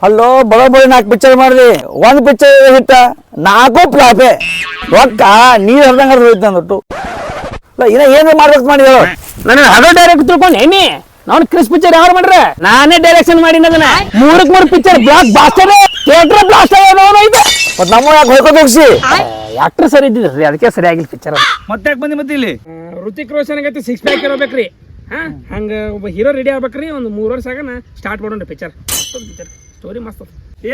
ಅಲ್ಲೋ ಬರೋಬ್ಬರಿ 4 ಪಿಕ್ಚರ್ ಮಾಡಿದಿ, 1 ಪಿಕ್ಚರ್ ಹಿಟ್ಟ, 4 ಫ್ಲಾಪೆ. ರೊಕ್ಕ ನೀರು ಹರಿದಂಗ ಹೋಯ್ತು ಅಂದ್ಬಿಟ್ಟು ಇನ್ನ ಏನು ಮಾಡ್ಬೇಕು ಮಾಡಿ ನಾನು ಹಡೋ ಡೈರೆಕ್ಟ್ ತಿಳ್ಕೊಂಡು ಏನಿ ನಾನು ಕ್ರಿಸ್ ಪಿಕ್ಚರ್ ಯಾರು ಮಾಡ್ರೆ ನಾನೇ ಡೈರೆಕ್ಷನ್ ಮಾಡಿ ಅದನ್ನ 3 picture blockbuster theatre blaster ಐತೆ. ಮತ್ತೆ ನಮ್ಮ ಯಾಕೆ ಹೊಯ್ಕೋದು ಹೋಗಿಸಿ ಆಕ್ಟರ್ ಸರಿ ಇದ್ದಿದ್ರಿ ಅದಕ್ಕೆ ಸರಿಯಾಗಿಲ್ಲ ಪಿಕ್ಚರ್. ಮತ್ತೆ ಯಾಕೆ ಬಂದಿ ಮತ್ತೆ ಇಲ್ಲಿ? ಋತಿಕ್ ರೋಷನ್ ಆಗೈತೆ 6 ಪ್ಯಾಕ್ ಇರಬೇಕ್ರಿ. ಹಂಗ ಒಬ್ಬ ಹೀರೋ ರೆಡಿ ಆಗ್ಬೇಕ್ರಿ. ಒಂದು 3 ವರ್ಷ ಆಗನ ಸ್ಟಾರ್ಟ್ ಮಾಡೋಣ ಪಿಕ್ಚರ್. ಪಿಕ್ಚರ್ ಸ್ಟೋರಿ ಮಸ್ತ್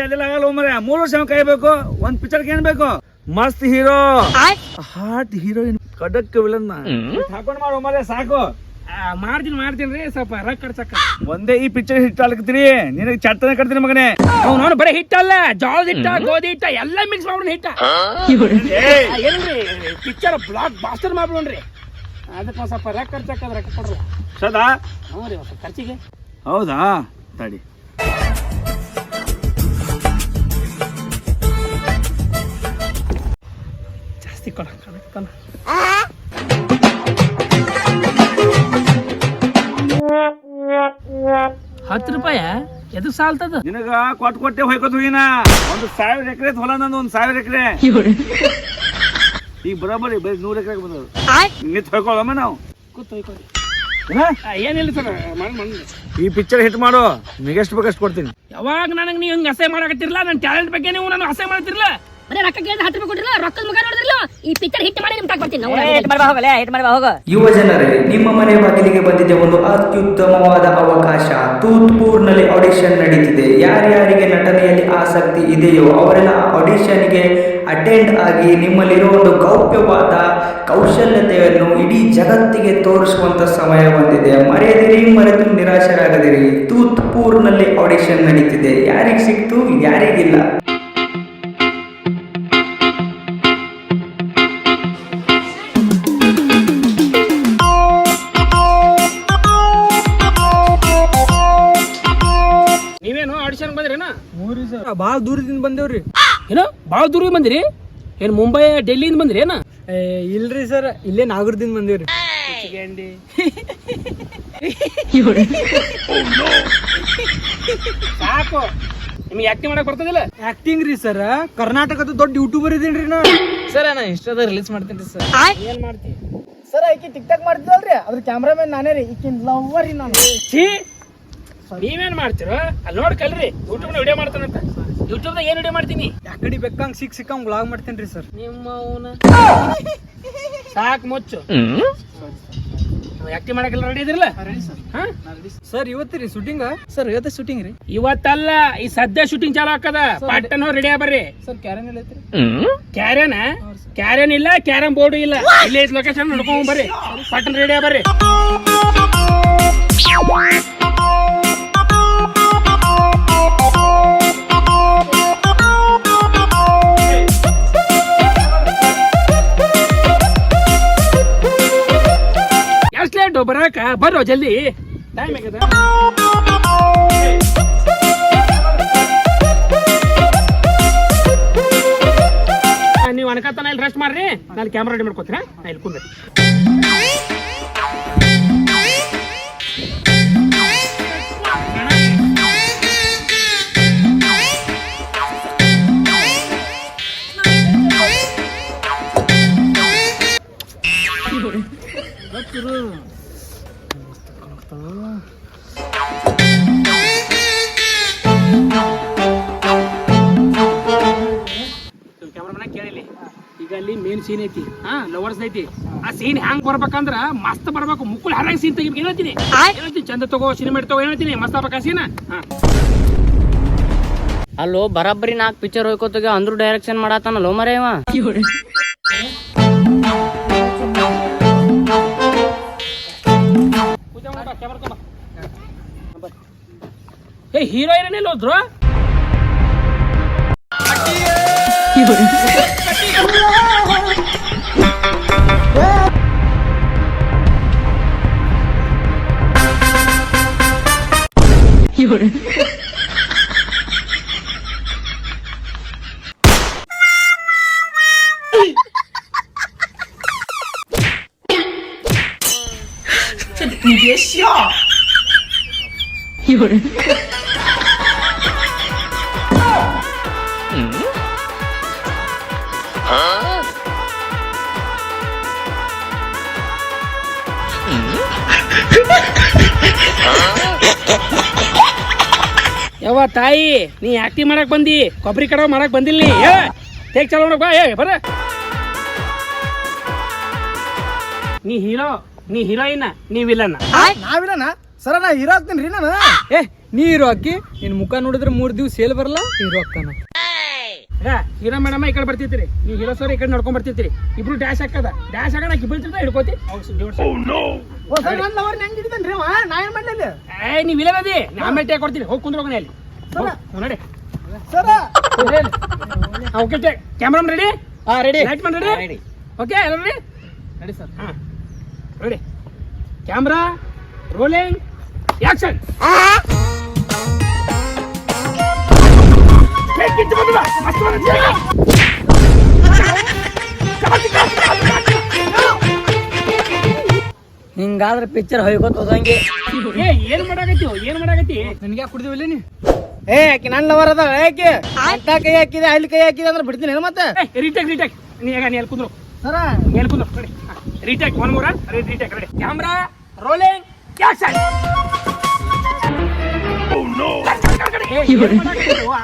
ಅದೆಲ್ಲ ಆಗಲ್ಲ ಒಮ್ಮರೆ. 3 ವರ್ಷ ಕಾಯ್ಬೇಕು. 1 ಪಿಕ್ಚರ್ಗೆ ಏನ್ ಬೇಕು? ಮಸ್ತ್ ಹೀರೋ, ಹಾಟ್ ಹೀರೋಯಿನ್, ಖಡಕ್ ವಿಲನ್ ಹಾಕೊಂಡ್ ಮಾಡೋ ಒಮ್ಮರೆ ಸಾಕು. ಮಾಡ್ತೀನಿ ಸ್ವಲ್ಪ ರೊಕ್ಕ ಖರ್ಚಕ್ಕ. ಒಂದೇ ಈ ಪಿಕ್ಚರ್ ಹಿಟ್ ಆಗ್ತೀರಿ, ನಿನಗೆ ಚಟ್ಟನೆ ಕಟ್ತೀನಿ ಮಗನೇ. ಅವ್ನು ಬರೀ ಹಿಟ್ ಅಲ್ಲ, ಜೋಳದ ಹಿಟ್ಟ, ಗೋಧಿ ಹಿಟ್ಟ ಎಲ್ಲ ಮಿಕ್ಸ್ ಮಾಡೋಣ ಹಿಟ್ಟ. ಏನ್ರಿ ಪಿಕ್ಚರ್ ಬ್ಲಾಕ್ ಬಾಸ್ಟರ್ ಮಾಡ್ಬಿಡ್ರಿ. ಅದಕ್ಕೆ ಒಂದ್ ಸ್ವಲ್ಪ ರೊಕ್ಕ ಖರ್ಚಕ್ಕ, ರೊಕ್ಕ ಕೊಡ್ರಿ. ಸದಾ ಹ್ಞೂ ರೀ, ಸ್ವಲ್ಪ ಖರ್ಚಿಗೆ. ಹೌದಾ? ತಡಿ. ಜಾಸ್ತಿ ಕೊಡ 10 ರೂಪಾಯಿ ಎದು ಸಾಲ್ತದ ನಿನಗ ಕೊಟ್ಟೆ ಹೊಯ್ಕೋತ ಹೋಗಿನ. 1,000 ಎಕರೆ ಹೊಲ ನಂದು, 1,000 ಎಕರೆ. ಈಗ ಬರೋಬ್ಬರಿ ಬರೀ 100 ಎಕರೆ ಬಂದವು. ನಿಂತು ಹೊಯ್ಕೊಳ್ಳೋಮ್ಮ ನಾವು. ಏನಿಲ್ಲ ಸರ್, ಈ ಪಿಕ್ಚರ್ ಹಿಟ್ ಮಾಡು, ನಿಗೆಷ್ಟು ಬೇಕಷ್ಟು ಕೊಡ್ತೀನಿ. ಯಾವಾಗ ನನಗೆ ನೀವು ಹಿಂಗೆ ಅಸಹ್ಯ ಮಾಡಕತ್ತಿರಲ್ಲ, ನನ್ನ ಟ್ಯಾಲೆಂಟ್ ಬಗ್ಗೆ ನೀವು ನಾನು ಅಸಹ್ಯ ಮಾಡ್ತಿರಲ್ಲ. ಬರೀ ರೊಕ್ಕ ಕೇಳಿದ್ರೆ 10 ರೂಪಾಯಿ ಕೊಟ್ಟಿರಲ್ಲ, ರೊಕ್ಕದ ಮುಖ ನೋಡಿದ್ರಲ್ಲ. ಈ ಪಿಕ್ಚರ್ ಹಿಟ್ ಮಾಡಿ ನಿಮ್ಗೆ ಬರ್ತೀನಿ. ಯುವ ಜನರೇ, ನಿಮ್ಮ ಮನೆ ಬಾಗಿಲಿಗೆ ಬಂದಿದೆ ಒಂದು ಅತ್ಯುತ್ತಮವಾದ ಅವಕಾಶ. ತೂತ್ಪೂರ್ನಲ್ಲಿ ಆಡಿಷನ್ ನಡೀತಿದೆ. ಯಾರ್ಯಾರಿಗೆ ನಟನೆಯಲ್ಲಿ ಆಸಕ್ತಿ ಇದೆಯೋ ಅವರೆಲ್ಲ ಆಡಿಷನ್ಗೆ ಅಟೆಂಡ್ ಆಗಿ ನಿಮ್ಮಲ್ಲಿರೋ ಒಂದು ಗೌಪ್ಯವಾದ ಕೌಶಲ್ಯತೆಯನ್ನು ಇಡೀ ಜಗತ್ತಿಗೆ ತೋರಿಸುವಂತ ಸಮಯ ಬಂದಿದೆ. ಮರೆತು ನಿರಾಶರಾಗದಿರಿ. ತೂತ್ಪೂರ್ನಲ್ಲಿ ಆಡಿಷನ್ ನಡೀತಿದೆ. ಯಾರಿಗೆ ಸಿಕ್ತು, ಯಾರಿಗಿಲ್ಲ. ನೀವೇನು ಆಡಿಷನ್ ಬಂದ್ರೇನ? ಭಾಳ ದೂರದಿಂದ ಬಂದೇವ್ರಿ. ಏನೋ ಭಾಳ ದೂರ ಬಂದಿರಿ? ಏನು ಮುಂಬೈ ಡೆಲ್ಲಿಯಿಂದ ಬಂದಿರಿ ಏನ? ಇಲ್ರಿ ಸರ್, ಇಲ್ಲೇ ನಾಗರದಿಂದ ಬಂದೇವ್ರಿ. ಸಾಕು, ನಿಮ್ಗೆ ಆಕ್ಟಿಂಗ್ ಮಾಡಕ್ ಬರ್ತದಿಲ್ಲ? ಆಕ್ಟಿಂಗ್ ರೀ ಸರ್, ಕರ್ನಾಟಕದ ದೊಡ್ಡ ಯೂಟ್ಯೂಬರ್ ಇದೀನ್ರಿ ನಾ. ಸರ್ ನಾ ಇನ್ಸ್ಟಾದ ರಿಲೀಸ್ ಮಾಡ್ತೀನಿ ಸರ್. ಏನ್ ಮಾಡ್ತಿ ಸರ್ ಆಕಿ ಟಿಕ್ ಟಾಕ್ ಮಾಡ್ತಿದ್ದಲ್ರಿ, ಅದ್ರ ಕ್ಯಾಮ್ರಾಮನ್ ನಾನೇ ರೀ. ಈಕಿನ ಲವರ್ ರೀ ನಾನು. ಛೀ, ನೀವೇನ್ ಮಾಡ್ತೀರೋ ಅಲ್ಲಿ ನೋಡಿ ಕಲ್ರಿ. ಯೂಟ್ಯೂಬ್ ವಿಡಿಯೋ ಮಾಡ್ತಾನಂತ. ಯೂಟ್ಯೂಬ್ ಏನ್ ವಿಡಿಯೋ ಮಾಡ್ತೀನಿ? ಯಾಕಡಿ ಬೇಕಂಗ್ ಸಿಕ್ಕಂಗ್ ವ್ಲಾಗ್ ಮಾಡ್ತೇನ್ರಿ ಸರ್. ನಿಮ್ಮ ಸಾಕು ಮುಚ್ಚು. ಆಕ್ಟಿಂಗ್ ಮಾಡಕ್ಕೆಲ್ಲ ರೆಡಿ ಇದ್ರಲ್ಲ? ಸರ್ ಇವತ್ತು ಶೂಟಿಂಗ್ ಸರ್, ಇವತ್ತೇ ಶೂಟಿಂಗ್ ರೀ. ಇವತ್ತಲ್ಲ, ಈ ಸದ್ಯ ಶೂಟಿಂಗ್ ಚಾಲು ಹಾಕದ. ಪಟ್ಟನ ರೆಡಿ ಆಗ್ಬರ್ರಿ. ಸರ್ ಕ್ಯಾರನ್ ಎಲ್ಲ ಐತ್ರಿ. ಕ್ಯಾರನ್ ಇಲ್ಲ, ಕ್ಯಾರಂ ಬೋರ್ಡು ಇಲ್ಲ. ಇಲ್ಲೇ ಲೊಕೇಶನ್ ನೋಡ್ಕೊಂಡ್ ಬರ್ರಿ. ಪಟ್ಟನ ರೆಡಿ ಆಗ್ಬರ್ರಿ. ಎಷ್ಟು ಲೇಟು ಬರಾಕ? ಬರ್ರೋ ಜಲ್ದಿ, ಟೈಮ್ ಆಗದ. ನೀವು ಅನ್ಕತ್ತಾನ ಇಲ್ಲಿ ರೆಸ್ಟ್ ಮಾಡ್ರಿ. ನಾನು ಕ್ಯಾಮ್ರಾ ರೆಡಿ ಮಾಡ್ಕೋತೀರ. ನಾ ಇಲ್ಲಿ ಕುಂದ್ರಿ. ಕ್ಯಾಮ್ರಾಮನ್ ಕೇಳಿಲಿ, ಈಗ ಅಲ್ಲಿ ಮೇನ್ ಸೀನ್ ಐತಿ, ಲವರ್ಸ್ ಐತಿ. ಆ ಸೀನ್ ಹ್ಯಾಂಗ್ ಬರ್ಬೇಕಂದ್ರ ಮಸ್ತ್ ಬರ್ಬೇಕು. ಮುಕ್ಕುಳ ಹರಂಗ್ ಸೀನ್ ತೆಗಿಬೇಕು. ಹೇಳ್ತೀನಿ ಚಂದ ತಗೋ, ಸಿನಿಮೇಟ್ ತಗೋ, ಹೇಳ್ತೀನಿ ಮಸ್ತ್ ಆಗ್ಬೇಕ ಸೀನ್. ಅಲ್ಲೋ ಬರಾಬರಿ 4 ಪಿಕ್ಚರ್ ಹೋಯ್ಕೋತಾಗ ಅಂದ್ರು ಡೈರೆಕ್ಷನ್ ಮಾಡತ್ತಾನಲ್ಲೋ ಮರೆ ಇವ. ಏ ಹೀರೋಯಿನ್ ಎಲ್ಲಿ ಹೋದ್ರು?你别笑。有人。ಯವ್ವ ತಾಯಿ ನೀ ಆಕ್ಟಿಂಗ್ ಮಾಡಕ್ ಬಂದಿ ಕೊಬ್ಬರಿ ಕಡವ ಮಾಡಕ್ ಬಂದಿಲ್ಲ ನೀ ಹೇಗ್ ಚಲೋ ಮಾಡಕ್ ಬಾ ಬರ ನೀ ಹೀರೋ ನೀ ಹೀರೋಯಿನ್ ನೀ ವಿಲನ್ ನಾವಿಲ್ಲನ ಸರ ನಾ ಹೀರೋ ಆಗ್ತೀನಿ ನಾನು ನೀ ಹೀರೋ ಹಾಕಿ ನಿನ್ ಮುಖ ನೋಡಿದ್ರೆ 3 ದಿವ್ಸ ಸೇಲ್ ಬರಲ್ಲ ಹೀರೋ ಹಾಕ್ತಾನ ಹೀರೋ ಮೇಡಮ್ ಈ ಕಡೆ ಬರ್ತಿರ್ತೀರಿ ನೀವು ಹೀರೋ ಸರ್ ಈ ಕಡೆ ನೋಡ್ಕೊಂಡ್ ಬರ್ತಿರ್ತೀರಿ ಇಬ್ರು ಡ್ಯಾಶ್ ಹಾಕದ ಡ್ಯಾಶ್ ಹಾಕೋಣ ಬೀಳ್ತಿರ್ತ ಹಿಡ್ಕೋತಿ ನೀವ್ ವಿಲನ್ ಅದಿ ಆಮೇಲೆ ಟೇಕ್ ಕೊಡ್ತೀನಿ ಹೋಗಿ ಕುಂದ್ರ ಹೋಗೋಣ ಅಲ್ಲಿ ನೋಡಿ okay cameraman ready ready light man ready okay ಎಲ್ಲ ರೆಡಿ ರೆಡಿ ಸರ್ ಹಾ ರೆಡಿ ಕ್ಯಾಮ್ರಾ ರೋಲಿಂಗ್ ಆಕ್ಷನ್ ಹಿಂಗಾದ್ರೆ ಪಿಕ್ಚರ್ ಹೊಯ್ಕೋತ ಹೋದಂಗೆ ಏನ್ ಮಾಡಾಕತ್ತಿ ನನ್ಗೆ ಯಾಕೆ ಕುಡಿದಿವಿಲ್ಲ ನೀ ಆಕಿ ನನ್ನ ಲವರ್ ಅದ ಯಾಕೆ ಅಟ್ಟ ಕೈ ಹಾಕಿದೆ ಅಲ್ಲಿ ಕೈ ಹಾಕಿದೆ ಅಂದ್ರೆ ಬಿಡ್ತೀನಿ ಮತ್ತೆ ರೀಟೇಕ್ ನೀ ಎಲ್ಲಿ ಕುಂದ್ರು ಸರ ಎಲ್ಲಿ ಕುಂದ್ರು ready retake one more retake ready camera rolling action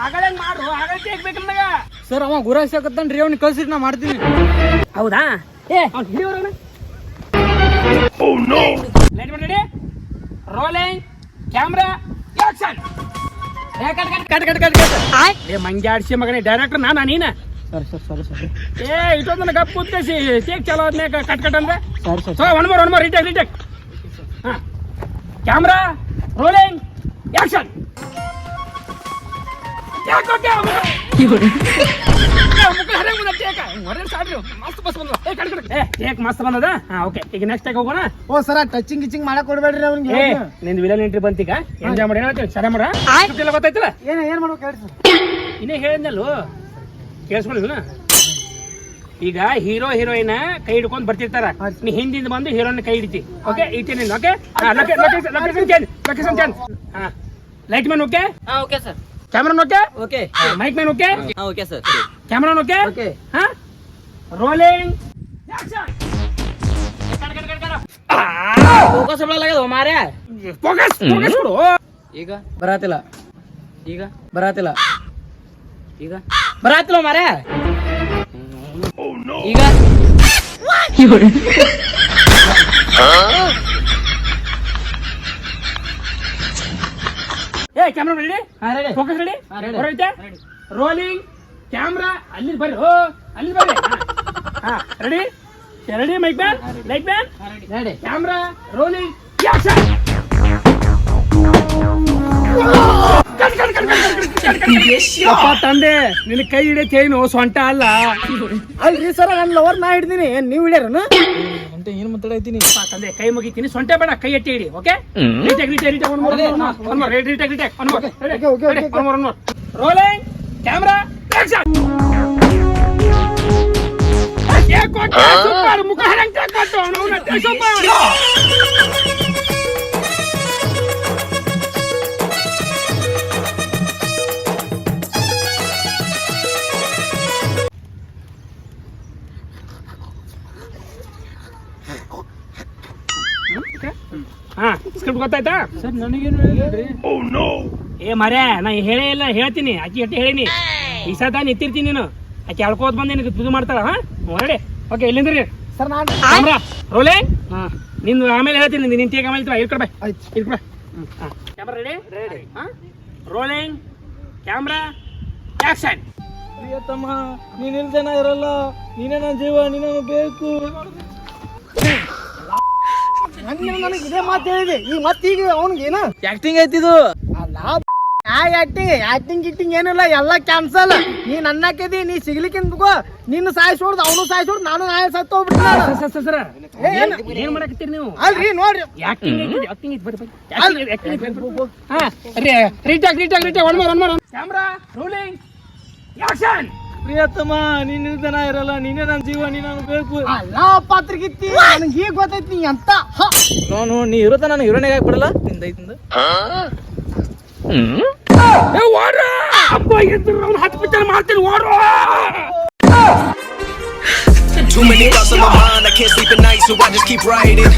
ಆಗಲೇ ಮಾಡು ಆಗಲೇ ಟೇಕ್ ಬೇಕು ನಮಗ ಸರ್ ಅವ ಗುರಾಯಿಸಕತ್ತಾನ್ರಿ ಅವ್ನಿಗೆ ಕಳ್ಸಿರಿ ನಾ ಮಾಡ್ತೀನಿ ಹೌದಾ ಹಿಡಿಯೋರಣ ಲೈಟ್ ಮಾಡಿ ರೆಡಿ ರೋಲಿಂಗ್ ಕ್ಯಾಮ್ರಾ ಆಕ್ಷನ್ ಮಂಗ್ಯಾಡ್ಸಿ ಮಗನೇ ಡೈರೆಕ್ಟರ್ ನಾನಾ ನೀನ ಇಷ್ಟೊಂದು ನನಗೆ ಗಪ್ ಕೂತ್ಕೇಸಿ ಟೇಕ್ ಚಲೋ ಆದ್ಮೇಲೆ ಕಟ್ ಅಂದ್ರೆ ಒನ್ ಮೋರ್ ರೀಟೇಕ್ ಹಾ ಕ್ಯಾಮ್ರಾ ರೋಲಿಂಗ್ ಆಕ್ಷನ್ ಮಸ್ತ್ ಬಂದದ ಓಕೆ ಈಗ ನೆಕ್ಸ್ಟ್ ಟೇಕ್ ಹೋಗೋಣ ಓ ಸರ ಟಚಿಂಗ್ ಗಿಚಿಂಗ್ ಮಾಡಕ್ ಕೊಡ್ಬೇಡ್ರಿ ಅವ್ನಿಗೆ ನಿಂದು ವಿಲನ್ ಎಂಟ್ರಿ ಬಂತೀಗ ಎಂಜಾಯ್ ಮಾಡಿ ಹೇಳ್ತೀವಿ ಸರಿ ಮಾಡ ಗೊತ್ತಾಯ್ತಲ್ಲ ಏನ್ ಮಾಡ್ಬೇಕು ಹೇಳಿ ಸರ್ ಇನ್ನೇ ಹೇಳಿದ್ನಲ್ಲು ಕೇಳಿಸ್ಕೊಂಡಿದ್ನ ಈಗ ಹೀರೋ ಹೀರೋಯಿನ್ ಕೈ ಹಿಡ್ಕೊಂಡ್ ಬರ್ತಿರ್ತಾರ ನೀ ಹಿಂದಿಂದ ಬಂದು ಹೀರೋನ್ ಕೈ ಹಿಡಿತಿ ಓಕೆ ಇಟ್ಟಿನಿ ಓಕೆ ಲೊಕೇಶನ್ ಚೇಂಜ್ ಹಾ light man okay okay sir cameraman okay okay mic man okay okay sir cameraman okay okay ಹಾ ರೋಲಿಂಗ್ ಫೋಕಸ್ ಬಿಡಲಾಗ್ಯದ ಮಾರ್ಯ ಫೋಕಸ್ ಕೊಡು ಈಗ ಬರಾತಿಲ್ಲ ಈಗ ಬರಾತಿಲ್ಲ ಈಗ ಬರಾತಿಲ್ಲ ಮಾರ್ಯ ಈಗ ಕ್ಯಾಮ್ರಾ ರೆಡಿ ಫೋಕಸ್ ರೆಡಿ ಬರೈತೆ ರೋಲಿಂಗ್ ಕ್ಯಾಮ್ರಾ ಅಲ್ಲಿ ಬರ್ರಿ ಅಲ್ಲಿ ಬರ್ರಿ ಹಾ ready ready mic man light man ready camera rolling action ತಂದೆ ನಿನ್ ಕೈ ಹಿಡಿಯೇನು ಸೊಂಟ ಅಲ್ಲ ಅಲ್ರಿ ಸರ ನನ್ನ ಲವರ್ ನಾ ಹಿಡ್ದೀನಿ ನೀವ್ ಹಿಡಿಯಾರನ ಅಂತ ಏನ್ ಮಾತಾಡೈತೀನಿ ತಂದೆ ಕೈ ಮುಗಿತೀನಿ ಸೊಂಟ ಬೇಡ ಕೈ ಎತ್ತಿ ಹಿಡಿ ಓಕೆ ರೋಲಿಂಗ್ ಕ್ಯಾಮ್ರಾ ಆಕ್ಷನ್ ಮುಖ ಹಾ ಸ್ಕ್ರಿಪ್ಟ್ ಗೊತ್ತಾಯ್ತಾ ಸರ್ ನನಗೇನು ಹೇಳಿದ್ರಿ ಏ ಮರ್ಯಾ ನಾ ಹೇಳೇ ಇಲ್ಲ ಹೇಳ್ತೀನಿ ಆಕಿ ಎಟ್ಟಿ ಹೇಳಿನಿ ಈ ಸದ ನಿಂತಿರ್ತೀನಿ ನೀನು ಆಕಿ ಹೇಳ್ಕೋದ್ ಬಂದು ನಿನಗೆ ಇದು ಮಾಡ್ತಾಳ ಹಾ ಹೊರಡೆ ಓಕೆ ಎಲ್ಲಿಂದ್ರಿ ಸರ್ ನಾನು ಕ್ಯಾಮ್ರಾ ರೋಲಿಂಗ್ ನಿಂದು ಆಮೇಲೆ ಹೇಳ್ತೀನಿ ನಿನ್ ಟೇಕ್ ಆಮೇಲೆ ಇರ್ಕೊಡ ಇರ್ಕೊಡ ಕ್ಯಾಮ್ರಾ ರೆಡಿ ರೆಡಿ ಹಾ ರೋಲಿಂಗ್ ಕ್ಯಾಮ್ರಾ ಆಕ್ಷನ್ ಪ್ರಿಯತಮ್ಮ ನೀನ್ ಇಲ್ದೇನ ಇರಲ್ಲ ನೀನೇ ನನ್ನ ಜೀವ ನೀನು ಬೇಕು ನನಗೆ ಇದೇ ಮಾತು ಹೇಳಿದೆ ಈಗ ಮತ್ತೀಗ ಅವ್ನಿಗೆ ಏನ ಆಕ್ಟಿಂಗ್ ಐತಿದು ಆಕ್ಟಿಂಗ್ ಗಿಟ್ಟಿಂಗ್ ಏನಿಲ್ಲ ಎಲ್ಲ ಕ್ಯಾನ್ಸಲ್ ನೀ ನನ್ನಕ್ಕಿದಿ ನೀ ಸಿಗ್ಲಿಕ್ಕಿಂತ ನಿನ್ನ ಸಾಯಿಸೋಡ್ದು ಅವನು ಸಾಯಿಸೋಡ್ದು ನಾನು ನಾಯ ಸತ್ತು ಹೋಗ್ಬಿಟ್ಟ ಏನ್ ಮಾಡಕತ್ತೀರಿ ನೀವು ಅಲ್ರಿ ನೋಡ್ರಿ ಕ್ಯಾಮ್ರಾ ರೋಲಿಂಗ್ ಆಕ್ಷನ್ ಪ್ರಿಯತಮ್ಮ ನೀನ್ ಇಲ್ದನ ಇರಲ್ಲ ನೀನೇ ನನ್ನ ಜೀವ ನೀನು ಬೇಕು ಅಲ್ಲ ಪಾತ್ರಗಿತ್ತಿ ನನಗೆ ಈಗ ಗೊತ್ತೈತಿ ನೀ ಅಂತ ನಾನು ನೀ ಇರುತ್ತ ನಾನು ಹೀರೋನಿಗೆ ಆಗ್ಬಿಡಲ್ಲ ನಿಂದೈತಿಂದ ಅಪ್ಪ ಎದ್ದು ಹತ್ತು ಪಿಕ್ಚರ್ ಮಾಡ್ತೀನಿ ಓಡ್ರು Too many thoughts on my mind, I can't sleep at night, so I just keep writing.